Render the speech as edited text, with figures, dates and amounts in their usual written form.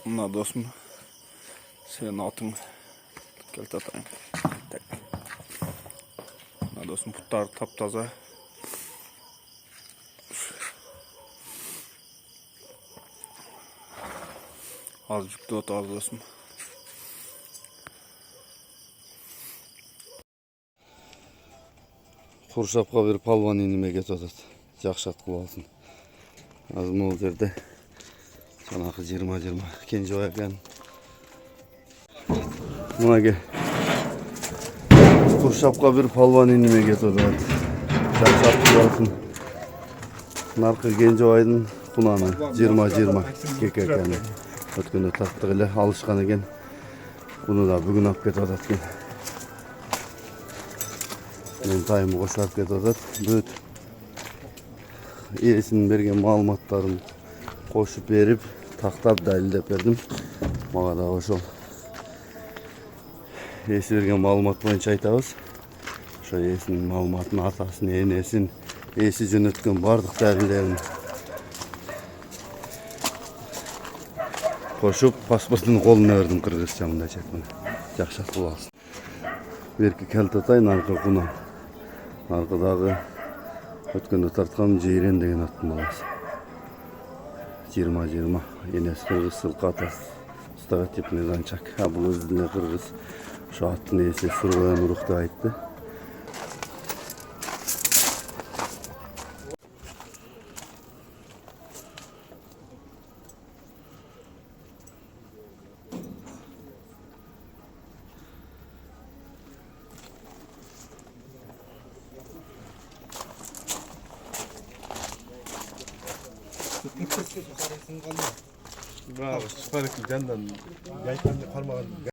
Mına dostum, senin atın gel tatayım. Mına dostum, putlar taptaza. Azıcık da ot al dostum. Kurşapka bir palvan inime getodat. Jakşat kılıp alsın. Az mol жерде жанакы 20 кенже экен. Мына ке. Kurşapka bir palvan inime getodat. Jakşat kılıp alsın. Narkı Gencebay'dın kunanı 20 kek ekeni. Ötkünde tattık ile alışkan eken. Bunu da bugün alып ketip atat eken. Men tayımı koşup ketip atat. Büt иесinin берген маалыматтарын кошуп берип, тактап далилдеп бердим. Мага да ошол ээси берген маалымат боюнча айтабыз. Ошо ээсинин маалыматын, атасын, энесин, ээси жөнөткөн бардык далилдерин кошуп, паспортун колуна бердим кыргызча мындайча айтканда. Жакшат кылып алсын. Берки келтатай наркы кунам. Наркыдагы өткөндө тарткан Жейрен деген аттын баласы. 20 энеси кыргыз, сылкы атасы стратипный ганчак. А бул өзүнө кыргыз. Ошо аттын ээси Сурган Урук деп айтты. Bravo, süper ki candan. Yayıklarını karmadan.